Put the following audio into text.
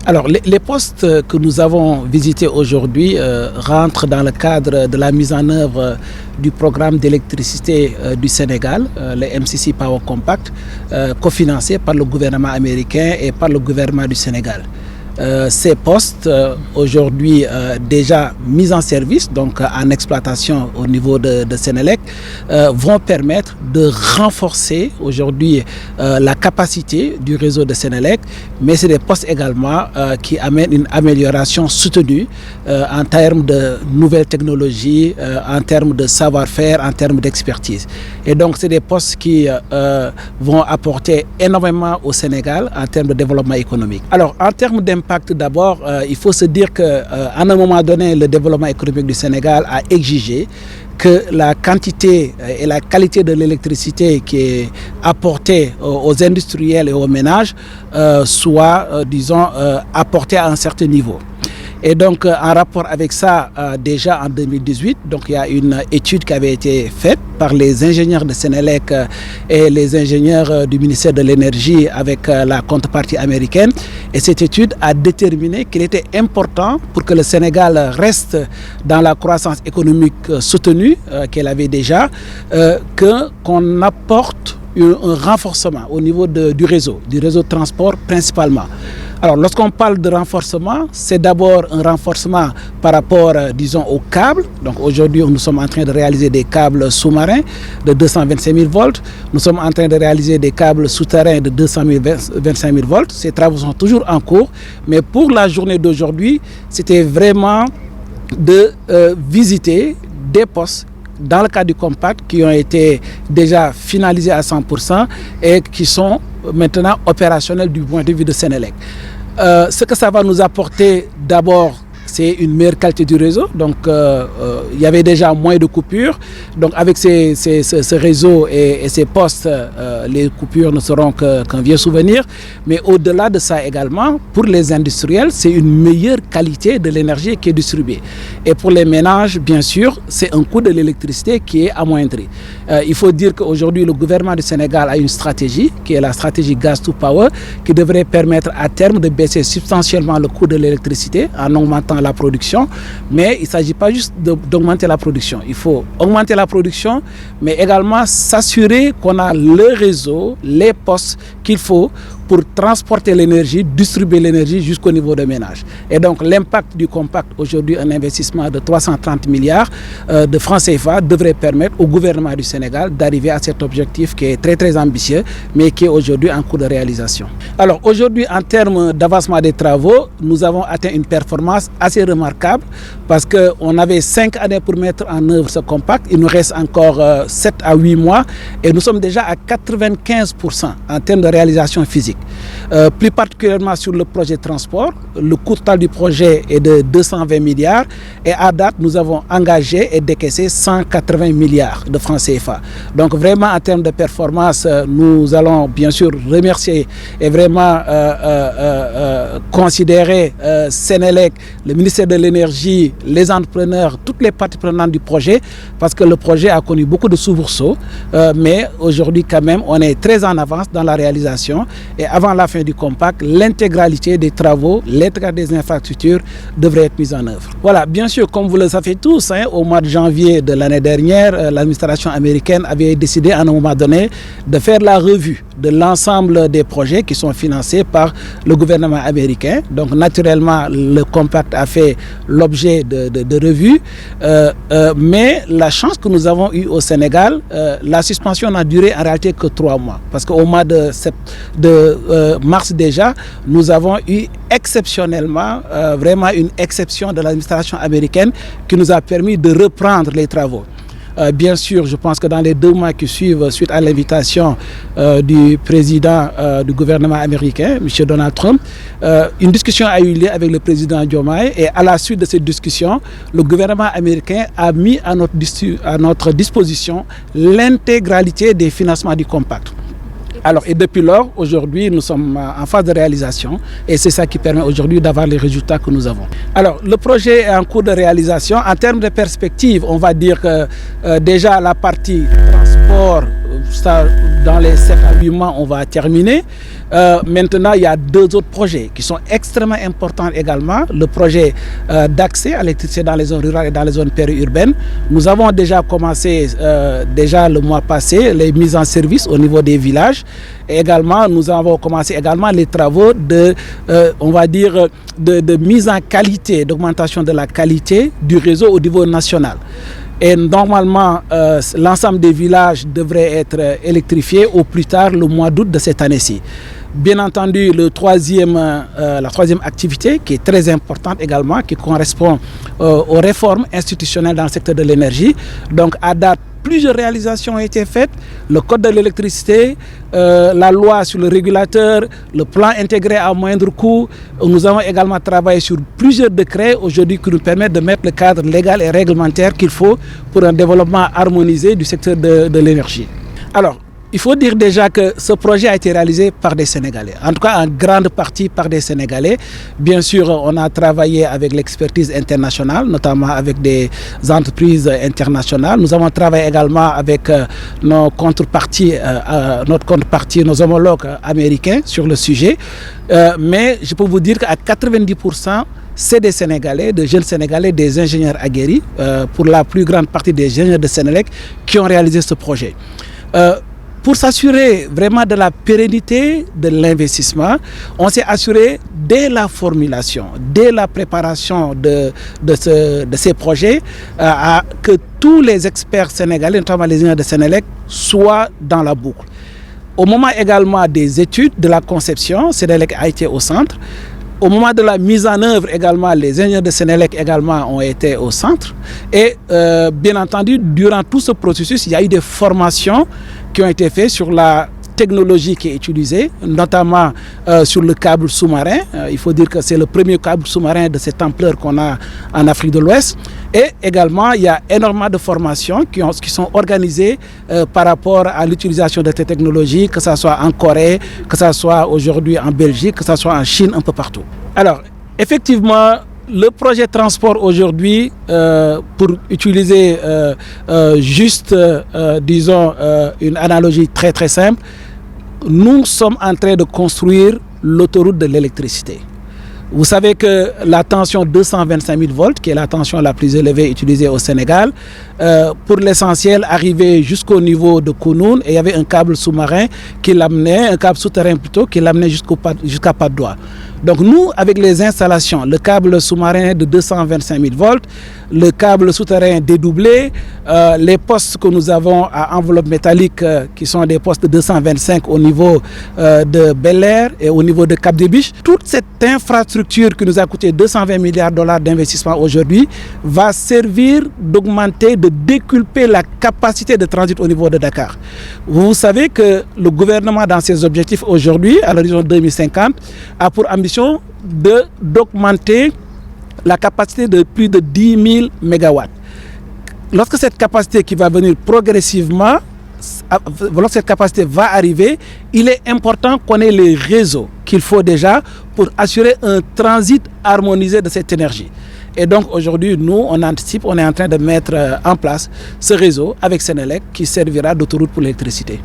Alors, les postes que nous avons visités aujourd'hui rentrent dans le cadre de la mise en œuvre du programme d'électricité du Sénégal, le MCC Power Compact, cofinancé par le gouvernement américain et par le gouvernement du Sénégal. Ces postes aujourd'hui déjà mis en service, donc en exploitation au niveau de Sénélec, vont permettre de renforcer aujourd'hui la capacité du réseau de Sénélec, mais c'est des postes également qui amènent une amélioration soutenue en termes de nouvelles technologies, en termes de savoir-faire, en termes d'expertise. Et donc c'est des postes qui vont apporter énormément au Sénégal en termes de développement économique. Alors en termes d'impact, d'abord, il faut se dire qu'à un moment donné, le développement économique du Sénégal a exigé que la quantité et la qualité de l'électricité qui est apportée aux industriels et aux ménages soit, disons, apportée à un certain niveau. Et donc, en rapport avec ça, déjà en 2018, donc, il y a une étude qui avait été faite par les ingénieurs de Sénélec et les ingénieurs du ministère de l'Énergie avec la contrepartie américaine. Et cette étude a déterminé qu'il était important pour que le Sénégal reste dans la croissance économique soutenue qu'elle avait déjà, qu'on apporte un renforcement au niveau du réseau de transport principalement. Alors, lorsqu'on parle de renforcement, c'est d'abord un renforcement par rapport, disons, aux câbles. Donc, aujourd'hui, nous sommes en train de réaliser des câbles sous-marins de 225 000 volts. Nous sommes en train de réaliser des câbles souterrains de 225 000 volts. Ces travaux sont toujours en cours. Mais pour la journée d'aujourd'hui, c'était vraiment de visiter des postes dans le cadre du compact qui ont été déjà finalisés à 100% et qui sont maintenant opérationnels du point de vue de Sénélec. Ce que ça va nous apporter d'abord, c'est une meilleure qualité du réseau. Donc, il y avait déjà moins de coupures. Donc, avec ce réseau et ces postes, les coupures ne seront qu'un vieux souvenir. Mais au-delà de ça également, pour les industriels, c'est une meilleure qualité de l'énergie qui est distribuée. Et pour les ménages, bien sûr, c'est un coût de l'électricité qui est amoindri. Il faut dire qu'aujourd'hui, le gouvernement du Sénégal a une stratégie, qui est la stratégie Gas to Power, qui devrait permettre à terme de baisser substantiellement le coût de l'électricité en augmentant la production, mais il ne s'agit pas juste d'augmenter la production. Il faut augmenter la production, mais également s'assurer qu'on a le réseau, les postes qu'il faut pour transporter l'énergie, distribuer l'énergie jusqu'au niveau des ménages. Et donc l'impact du compact, aujourd'hui un investissement de 330 milliards de francs CFA, devrait permettre au gouvernement du Sénégal d'arriver à cet objectif qui est très très ambitieux, mais qui est aujourd'hui en cours de réalisation. Alors aujourd'hui, en termes d'avancement des travaux, nous avons atteint une performance assez remarquable parce qu'on avait 5 années pour mettre en œuvre ce compact. Il nous reste encore 7 à 8 mois et nous sommes déjà à 95% en termes de réalisation physique. Plus particulièrement sur le projet transport, le coût total du projet est de 220 milliards et à date, nous avons engagé et décaissé 180 milliards de francs CFA. Donc vraiment, en termes de performance, nous allons bien sûr remercier et vraiment considérer Sénélec, le ministère de l'Énergie, les entrepreneurs, toutes les parties prenantes du projet, parce que le projet a connu beaucoup de soubresauts, mais aujourd'hui quand même, on est très en avance dans la réalisation. Et avant la fin du compact, l'intégralité des travaux, l'intégralité des infrastructures devrait être mise en œuvre. Voilà, bien sûr, comme vous le savez tous, au mois de janvier de l'année dernière, l'administration américaine avait décidé à un moment donné de faire la revue de l'ensemble des projets qui sont financés par le gouvernement américain. Donc naturellement, le compact a fait l'objet de revues, mais la chance que nous avons eue au Sénégal, la suspension n'a duré en réalité que 3 mois. Parce qu'au mois de mars déjà, nous avons eu exceptionnellement, vraiment une exception de l'administration américaine qui nous a permis de reprendre les travaux. Bien sûr, je pense que dans les 2 mois qui suivent, suite à l'invitation du président du gouvernement américain, M. Donald Trump, une discussion a eu lieu avec le président Diomaye et à la suite de cette discussion, le gouvernement américain a mis à notre disposition l'intégralité des financements du compact. Alors, et depuis lors, aujourd'hui, nous sommes en phase de réalisation et c'est ça qui permet aujourd'hui d'avoir les résultats que nous avons. Alors, le projet est en cours de réalisation. En termes de perspective, on va dire que déjà la partie transport ça, dans les 7 à 8 mois, on va terminer. Maintenant, il y a 2 autres projets qui sont extrêmement importants également. Le projet d'accès à l'électricité dans les zones rurales et dans les zones périurbaines. Nous avons déjà commencé, déjà le mois passé, les mises en service au niveau des villages. Et également, nous avons commencé également les travaux on va dire, de mise en qualité, d'augmentation de la qualité du réseau au niveau national. Et normalement, l'ensemble des villages devrait être électrifié au plus tard le mois d'août de cette année-ci. Bien entendu, la troisième activité qui est très importante également, qui correspond aux réformes institutionnelles dans le secteur de l'énergie. Donc à date, plusieurs réalisations ont été faites. Le code de l'électricité, la loi sur le régulateur, le plan intégré à moindre coût. Nous avons également travaillé sur plusieurs décrets aujourd'hui qui nous permettent de mettre le cadre légal et réglementaire qu'il faut pour un développement harmonisé du secteur de l'énergie. Alors, il faut dire déjà que ce projet a été réalisé par des Sénégalais, en tout cas en grande partie par des Sénégalais. Bien sûr, on a travaillé avec l'expertise internationale, notamment avec des entreprises internationales. Nous avons travaillé également avec nos contreparties, nos homologues américains sur le sujet. Mais je peux vous dire qu'à 90%, c'est des Sénégalais, de jeunes Sénégalais, des ingénieurs aguerris, pour la plus grande partie des ingénieurs de Sénélec qui ont réalisé ce projet. Pour s'assurer vraiment de la pérennité de l'investissement, on s'est assuré dès la formulation, dès la préparation de ces projets, que tous les experts sénégalais, notamment les ingénieurs de Sénélec, soient dans la boucle. Au moment également des études, de la conception, Sénélec a été au centre. Au moment de la mise en œuvre également, les ingénieurs de Sénélec également ont été au centre. Et bien entendu, durant tout ce processus, il y a eu des formations qui ont été faites sur la technologie qui est utilisée, notamment sur le câble sous-marin. Il faut dire que c'est le premier câble sous-marin de cette ampleur qu'on a en Afrique de l'Ouest. Et également, il y a énormément de formations qui sont organisées par rapport à l'utilisation de ces technologies, que ce soit en Corée, que ce soit aujourd'hui en Belgique, que ce soit en Chine, un peu partout. Alors, effectivement, le projet transport aujourd'hui, pour utiliser disons, une analogie très très simple, nous sommes en train de construire l'autoroute de l'électricité. Vous savez que la tension 225 000 volts, qui est la tension la plus élevée utilisée au Sénégal, pour l'essentiel arrivait jusqu'au niveau de Kounoune et il y avait un câble sous-marin qui l'amenait, un câble souterrain plutôt, qui l'amenait jusqu'à Patte d'Oie. Donc nous, avec les installations, le câble sous-marin de 225 000 volts, le câble souterrain dédoublé, les postes que nous avons à enveloppe métallique qui sont des postes de 225 au niveau de Bel Air et au niveau de Cap des Biches, toute cette infrastructure qui nous a coûté 220 milliards de dollars d'investissement aujourd'hui va servir d'augmenter, de déculper la capacité de transit au niveau de Dakar. Vous savez que le gouvernement, dans ses objectifs aujourd'hui, à l'horizon 2050, a pour ambition d'augmenter la capacité de plus de 10 000 mégawatts. Lorsque cette capacité qui va venir progressivement, lorsque cette capacité va arriver, il est important qu'on ait les réseaux qu'il faut déjà pour assurer un transit harmonisé de cette énergie. Et donc aujourd'hui, nous, on anticipe, on est en train de mettre en place ce réseau avec Sénélec qui servira d'autoroute pour l'électricité.